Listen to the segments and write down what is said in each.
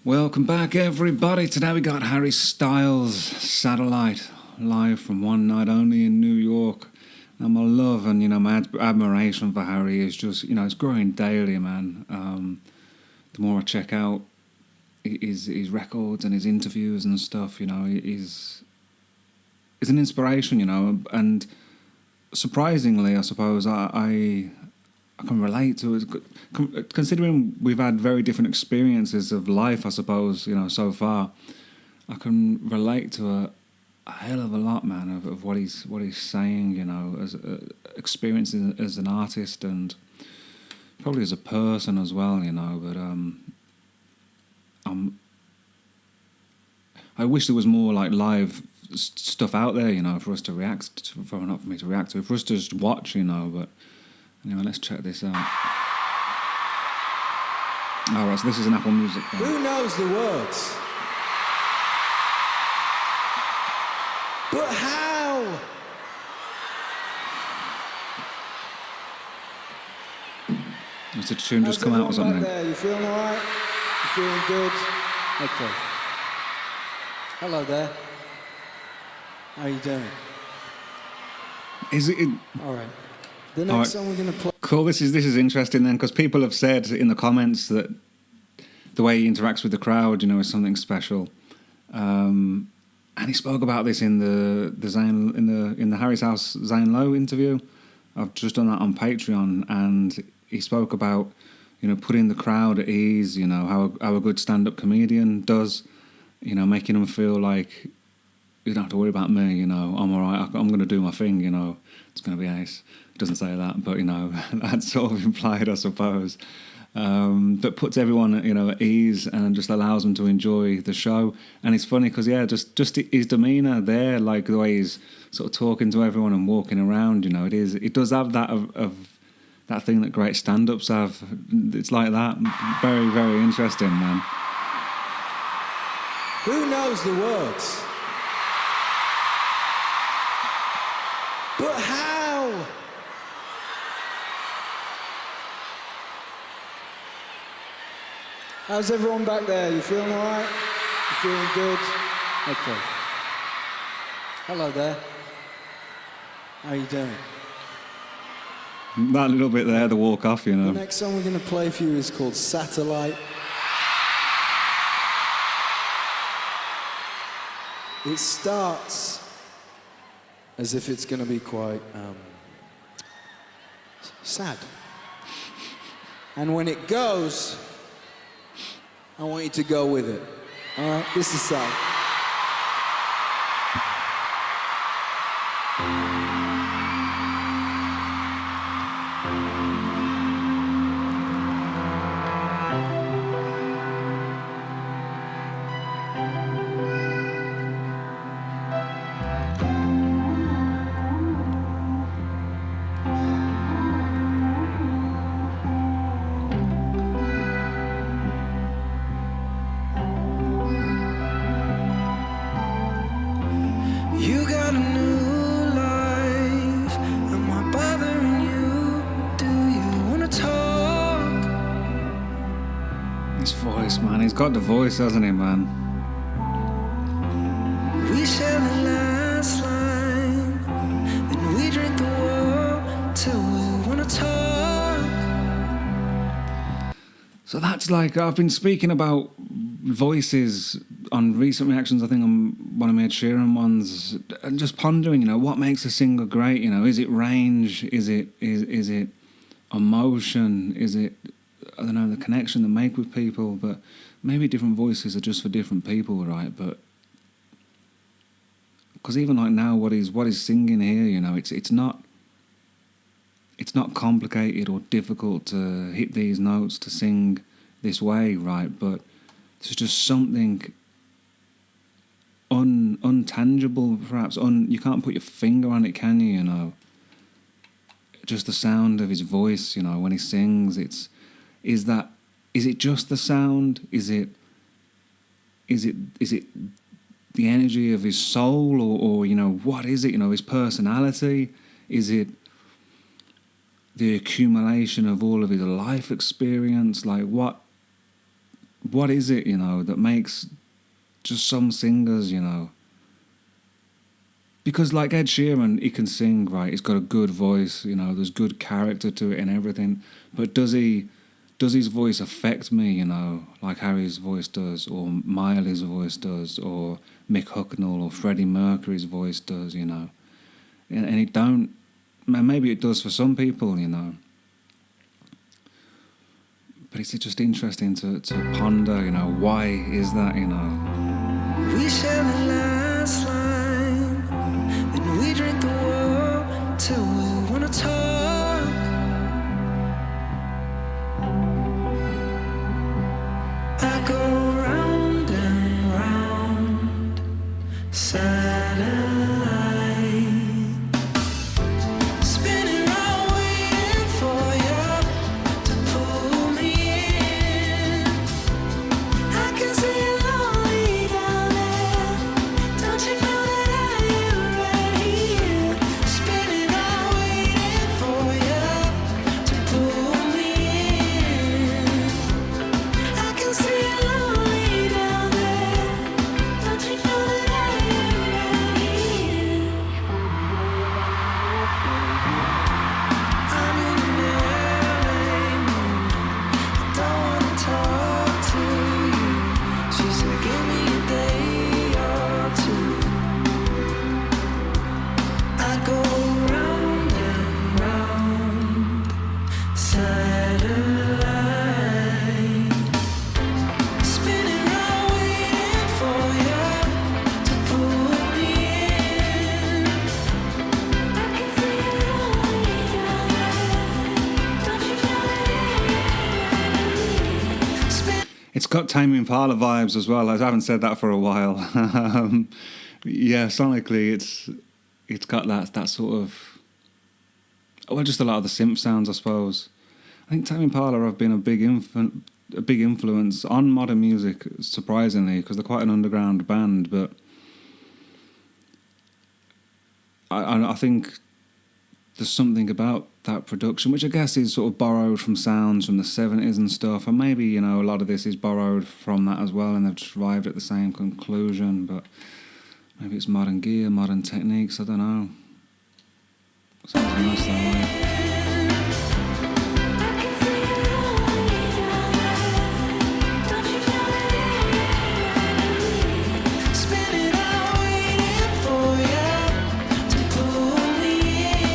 Welcome back, everybody. Today we got Harry Styles, Satellite, live from One Night Only in New York. And my love and, my admiration for Harry is just, it's growing daily, man. The more I check out his records and his interviews and stuff, he's an inspiration, and surprisingly, I suppose, I can relate to it, considering we've had very different experiences of life, I suppose, so far. I can relate to a hell of a lot, man, of what he's saying, as experiences as an artist and probably as a person as well, but I wish there was more like live stuff out there, for us to react to, not for me to react to, for us to just watch, but anyway, let's check this out. Alright, so this is an Apple Music thing. Who knows the words? But how? Has the tune just come out or something? There? You feeling alright? You feeling good? Okay. Hello there. How you doing? Is it? Alright. The next song we're going to play... Cool, this is interesting then, because people have said in the comments that the way he interacts with the crowd, is something special. And he spoke about this in the Harry's House Zane Lowe interview. I've just done that on Patreon, and he spoke about, putting the crowd at ease, how a good stand-up comedian does, making them feel like you don't have to worry about me, I'm all right, I'm going to do my thing, it's going to be ace. It doesn't say that, but, that's sort of implied, I suppose. But puts everyone, at ease and just allows them to enjoy the show. And it's funny because, just his demeanour there, like the way he's sort of talking to everyone and walking around, it does have that of that thing that great stand-ups have. It's like that. Very, very interesting, man. Who knows the words? But how? How's everyone back there? You feeling all right? You feeling good? Okay. Hello there. How you doing? That little bit there, the walk off, The next song we're going to play for you is called Satellite. It starts as if it's going to be quite sad. And when it goes, I want you to go with it. All right, this is sad. He's got the voice, hasn't he, man? We share the last line, then we drink the world till we wanna talk. So that's like, I've been speaking about voices on recent reactions, I think on one of my Ed Sheeran ones, and just pondering, what makes a singer great? Is it range? Is it emotion? Is it, I don't know, the connection they make with people? But maybe different voices are just for different people, right? But because even like now, what he's singing here, it's not complicated or difficult to hit these notes, to sing this way, right? But there's just something untangible, perhaps. You can't put your finger on it, can you? Just the sound of his voice, when he sings. Is it just the sound? Is it the energy of his soul, or what is it? His personality? Is it the accumulation of all of his life experience? Like what what is it, that makes just some singers, Because like Ed Sheeran, he can sing, right? He's got a good voice, there's good character to it and everything. But does his voice affect me, like Harry's voice does, or Miley's voice does, or Mick Hucknall or Freddie Mercury's voice does, And it don't, maybe it does for some people, But it's just interesting to ponder, why is that, We share the last line, then we drink the world till we wanna talk. I go round and round, satellite, spinning round waiting for you to pull me in. I can see you lonely down there. Don't you know that I am right here? Spinning round waiting for you to pull me in. I can see you lonely down there. Don't you know that I am right here? I'm in an airplane mood. I don't wanna talk to you. She said, give me a day or two. I go round and round, satellite, spinning round waiting for you to pull me in. I can see you lonely down there. Don't you know that? It's got Tame Impala vibes as well. I haven't said that for a while. Yeah, sonically, it's got that sort of, well, just a lot of the synth sounds, I suppose. I think Tame Impala have been a big influence on modern music, surprisingly, because they're quite an underground band. But I think there's something about that production, which I guess is sort of borrowed from sounds from the 70s and stuff, and maybe, a lot of this is borrowed from that as well, and they've just arrived at the same conclusion, but maybe it's modern gear, modern techniques, I don't know. Sounds nice that way. Spinning out waiting for you to pull me in.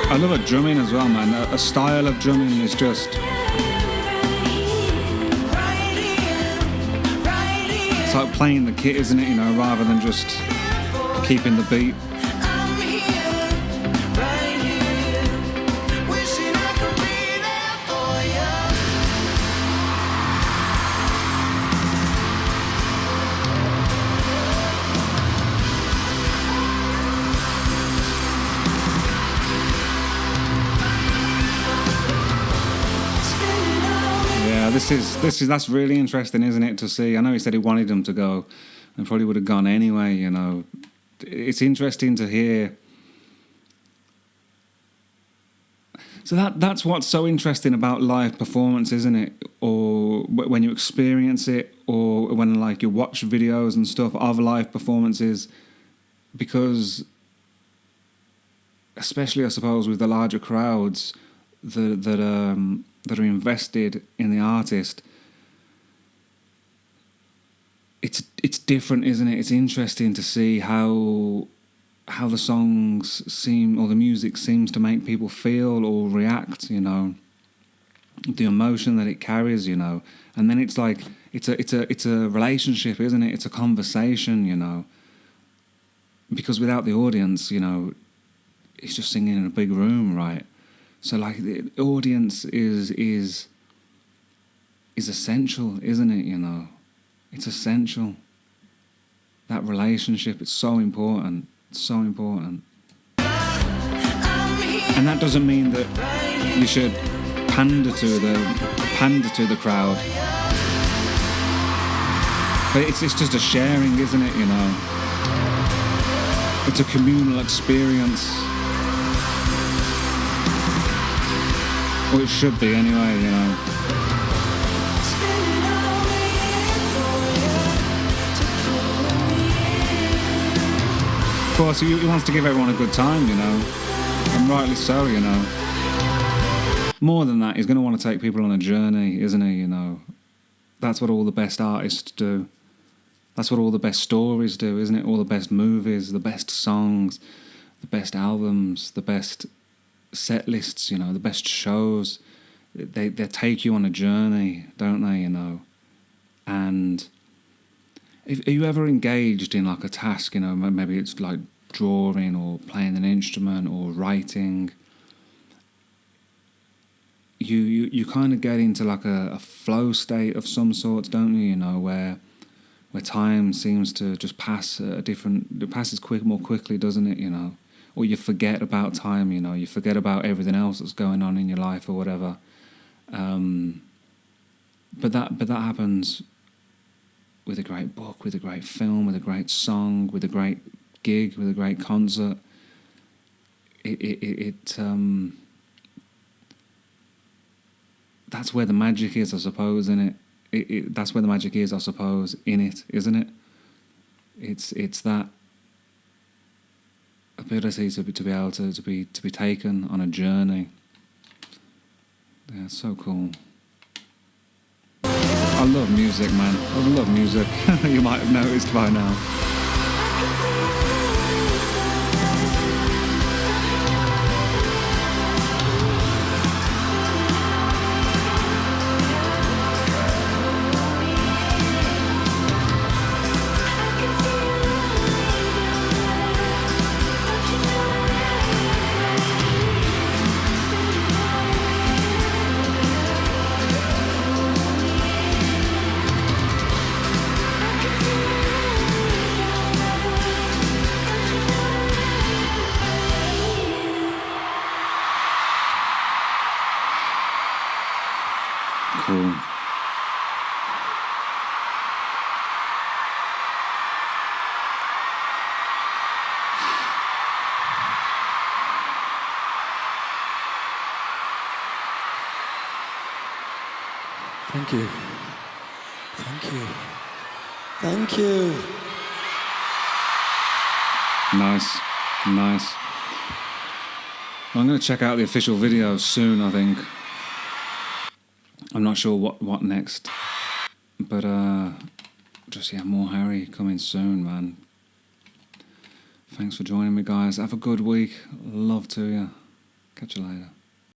I love a drumming as well, man. A style of drumming is just, it's like playing the kit, isn't it? Rather than just keeping the beat. I'm here, right here, wishing I could be there for you. Spinning out Yeah, that's really interesting, isn't it, to see? I know he said he wanted them to go, and probably would have gone anyway. It's interesting to hear. So that's what's so interesting about live performance, isn't it? Or when you experience it, or when like you watch videos and stuff of live performances, because especially I suppose with the larger crowds that are invested in the artist, it's different, isn't it? It's interesting to see how the songs seem, or the music seems to make people feel or react, the emotion that it carries, and then it's like it's a relationship, isn't it? It's a conversation, because without the audience, it's just singing in a big room, right? So like the audience is essential, isn't it? It's essential. That relationship, it's so important. It's so important. And that doesn't mean that you should pander to the crowd. But it's just a sharing, isn't it, It's a communal experience. Or it should be anyway, course, he wants to give everyone a good time, you know, and rightly so, you know. More than that, he's going to want to take people on a journey, isn't he, you know. That's what all the best artists do. That's what all the best stories do, isn't it? All the best movies, the best songs, the best albums, the best set lists, you know, the best shows. They take you on a journey, don't they, you know. And are you ever engaged in like a task, you know, maybe it's like drawing or playing an instrument or writing, you kind of get into like a flow state of some sort, don't you, you know, where time seems to just pass it passes more quickly, doesn't it, you know, or you forget about time, you know, you forget about everything else that's going on in your life or whatever. But that happens with a great book, with a great film, with a great song, with a great gig, with a great concert. That's where the magic is, I suppose, isn't it? That's where the magic is, I suppose, in it, isn't it? It's that ability to be able to be taken on a journey. Yeah, it's so cool. I love music, man. I love music. You might have noticed by now. Cool. Thank you. Thank you. Thank you. Nice. I'm going to check out the official video soon, I think. I'm not sure what next. But, more Harry coming soon, man. Thanks for joining me, guys. Have a good week. Love to you. Catch you later.